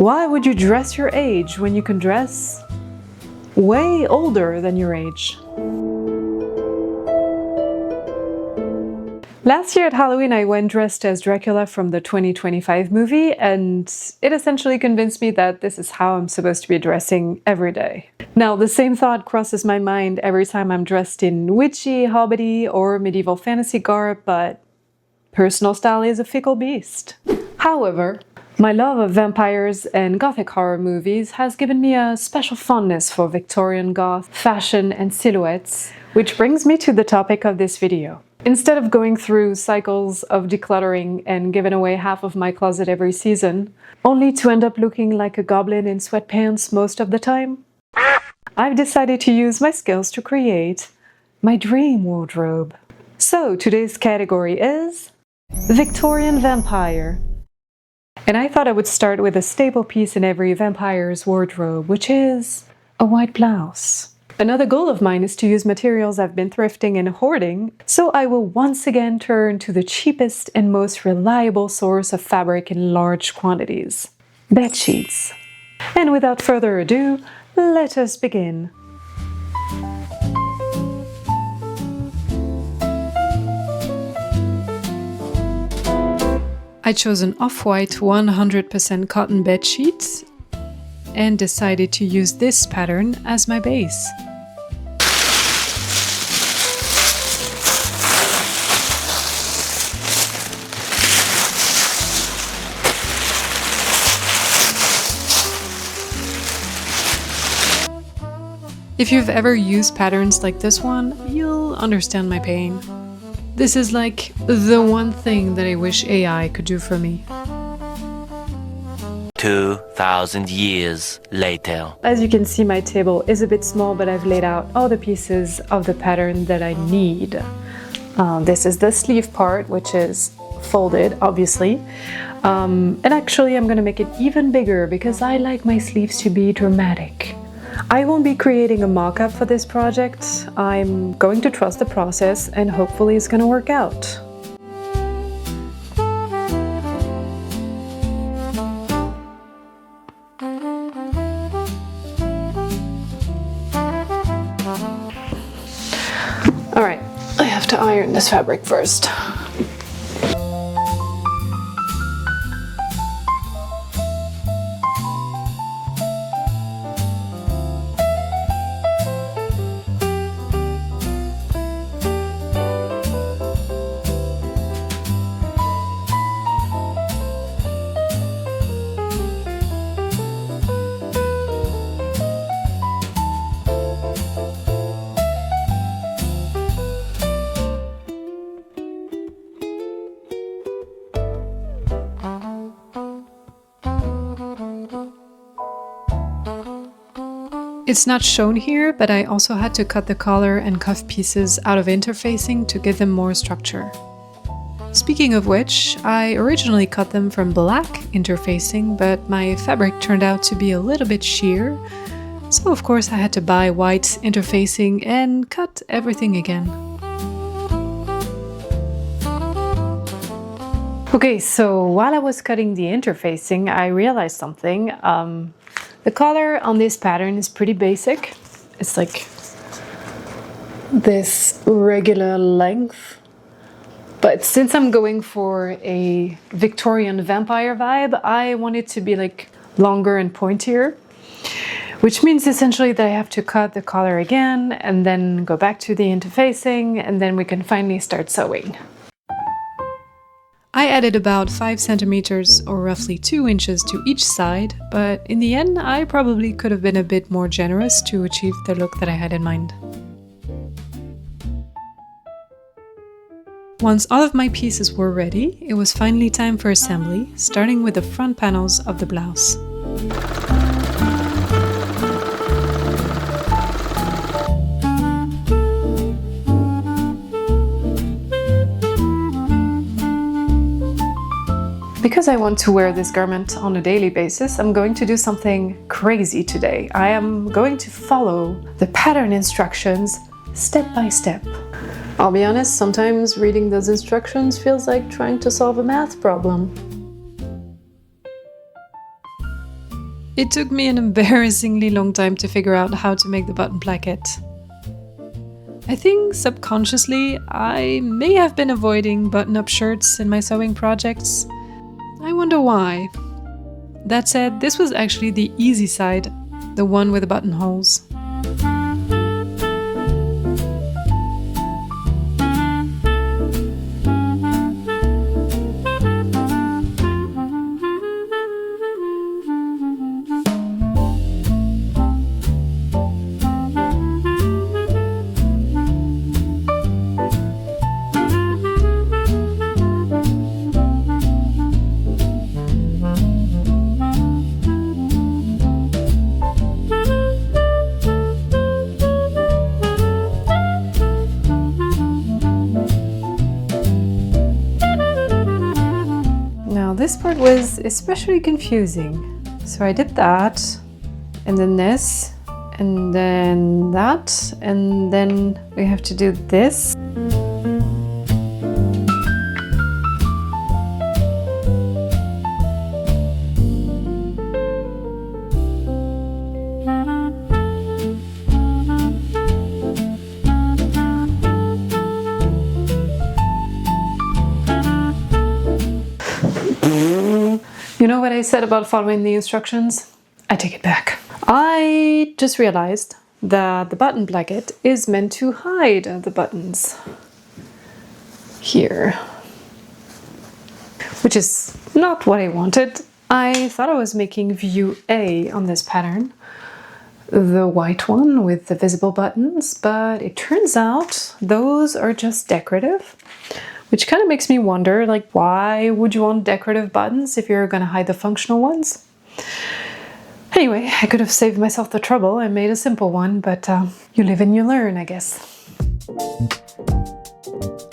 Why would you dress your age when you can dress way older than your age? Last year at Halloween, I went dressed as Dracula from the 2025 movie, and it essentially convinced me that this is how I'm supposed to be dressing every day. Now, the same thought crosses my mind every time I'm dressed in witchy, hobbity, or medieval fantasy garb, but personal style is a fickle beast. However, my love of vampires and gothic horror movies has given me a special fondness for Victorian Goth fashion and silhouettes, which brings me to the topic of this video. Instead of going through cycles of decluttering and giving away half of my closet every season, only to end up looking like a goblin in sweatpants most of the time, I've decided to use my skills to create my dream wardrobe. So today's category is Victorian Vampire. And I thought I would start with a staple piece in every vampire's wardrobe, which is a white blouse. Another goal of mine is to use materials I've been thrifting and hoarding, so I will once again turn to the cheapest and most reliable source of fabric in large quantities: bedsheets. And without further ado, let us begin. I chose an off-white 100% cotton bedsheet and decided to use this pattern as my base. If you've ever used patterns like this one, you'll understand my pain. This is like the one thing that I wish AI could do for me. 2,000 years later. As you can see, my table is a bit small, but I've laid out all the pieces of the pattern that I need. This is the sleeve part, which is folded, obviously. And actually, I'm gonna make it even bigger because I like my sleeves to be dramatic. I won't be creating a mock-up for this project. I'm going to trust the process and hopefully it's gonna work out. Alright, I have to iron this fabric first. It's not shown here, but I also had to cut the collar and cuff pieces out of interfacing to give them more structure. Speaking of which, I originally cut them from black interfacing, but my fabric turned out to be a little bit sheer, so of course I had to buy white interfacing and cut everything again. Okay, so while I was cutting the interfacing, I realized something. The collar on this pattern is pretty basic. It's like this regular length. But since I'm going for a Victorian vampire vibe, I want it to be like longer and pointier, which means essentially that I have to cut the collar again and then go back to the interfacing, and then we can finally start sewing. I added about 5 centimeters or roughly 2 inches to each side, but in the end I probably could have been a bit more generous to achieve the look that I had in mind. Once all of my pieces were ready, it was finally time for assembly, starting with the front panels of the blouse. Because I want to wear this garment on a daily basis, I'm going to do something crazy today. I am going to follow the pattern instructions step by step. I'll be honest, sometimes reading those instructions feels like trying to solve a math problem. It took me an embarrassingly long time to figure out how to make the button placket. I think subconsciously I may have been avoiding button-up shirts in my sewing projects. I wonder why. That said, this was actually the easy side, the one with the buttonholes. This part was especially confusing. So I did that, and then this, and then that, and then we have to do this. You know what I said about following the instructions? I take it back. I just realized that the button placket is meant to hide the buttons here, which is not what I wanted. I thought I was making view A on this pattern, the white one with the visible buttons, but it turns out those are just decorative. Which kind of makes me wonder, like, why would you want decorative buttons if you're gonna hide the functional ones? Anyway, I could have saved myself the trouble and made a simple one, but you live and you learn, I guess.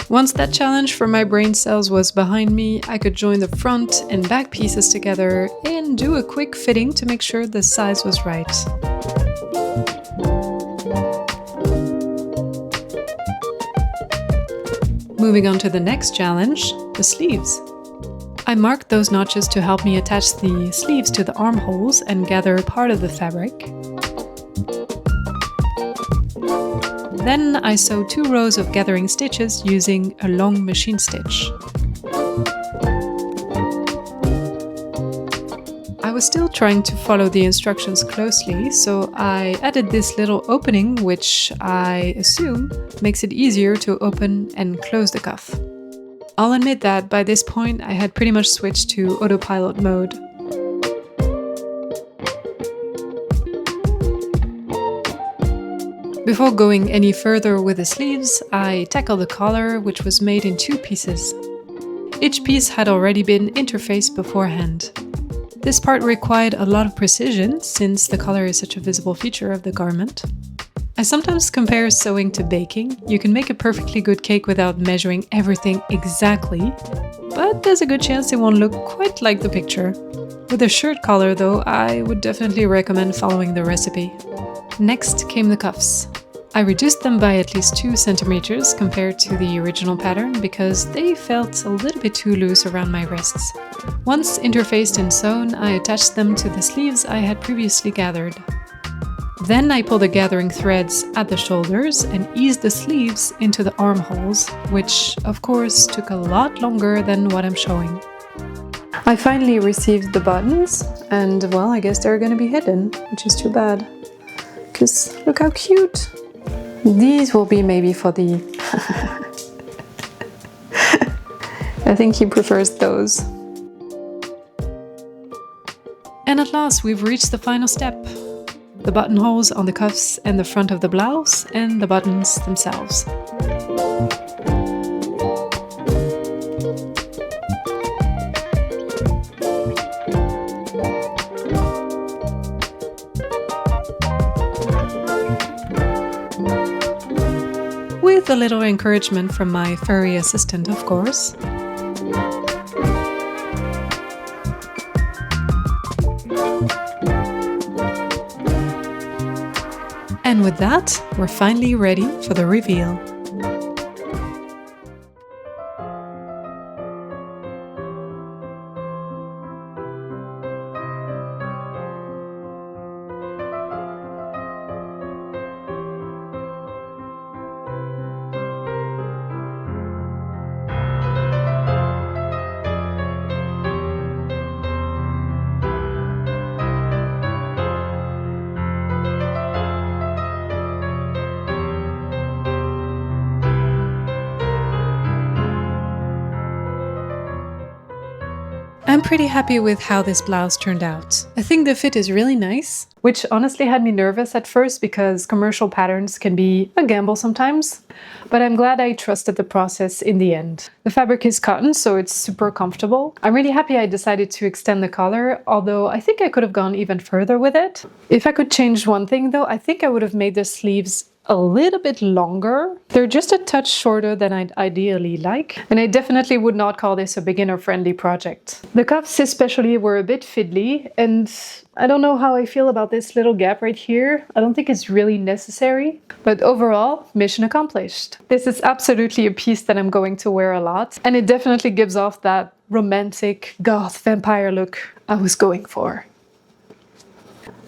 Once that challenge for my brain cells was behind me, I could join the front and back pieces together and do a quick fitting to make sure the size was right. Moving on to the next challenge, the sleeves. I marked those notches to help me attach the sleeves to the armholes and gather part of the fabric. Then I sewed 2 rows of gathering stitches using a long machine stitch. I was still trying to follow the instructions closely, so I added this little opening, which I assume makes it easier to open and close the cuff. I'll admit that by this point I had pretty much switched to autopilot mode. Before going any further with the sleeves, I tackled the collar, which was made in 2 pieces. Each piece had already been interfaced beforehand. This part required a lot of precision since the collar is such a visible feature of the garment. I sometimes compare sewing to baking. You can make a perfectly good cake without measuring everything exactly, but there's a good chance it won't look quite like the picture. With a shirt collar though, I would definitely recommend following the recipe. Next came the cuffs. I reduced them by at least 2 centimeters compared to the original pattern because they felt a little bit too loose around my wrists. Once interfaced and sewn, I attached them to the sleeves I had previously gathered. Then I pulled the gathering threads at the shoulders and eased the sleeves into the armholes, which of course took a lot longer than what I'm showing. I finally received the buttons, and well, I guess they're gonna be hidden, which is too bad. Because look how cute! These will be maybe for the... I think he prefers those. And at last we've reached the final step. The buttonholes on the cuffs and the front of the blouse, and the buttons themselves. With a little encouragement from my furry assistant, of course. And with that, we're finally ready for the reveal. I'm pretty happy with how this blouse turned out. I think the fit is really nice, which honestly had me nervous at first because commercial patterns can be a gamble sometimes, but I'm glad I trusted the process in the end. The fabric is cotton, so it's super comfortable. I'm really happy I decided to extend the collar, although I think I could have gone even further with it. If I could change one thing though, I think I would have made the sleeves a little bit longer. They're just a touch shorter than I'd ideally like, and I definitely would not call this a beginner-friendly project. The cuffs especially were a bit fiddly, and I don't know how I feel about this little gap right here. I don't think it's really necessary, but overall, mission accomplished. This is absolutely a piece that I'm going to wear a lot, and it definitely gives off that romantic goth vampire look I was going for.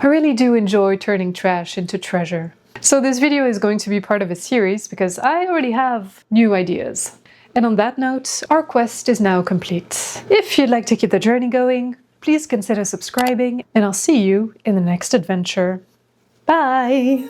I really do enjoy turning trash into treasure. So this video is going to be part of a series because I already have new ideas. And on that note, our quest is now complete. If you'd like to keep the journey going, please consider subscribing, and I'll see you in the next adventure. Bye!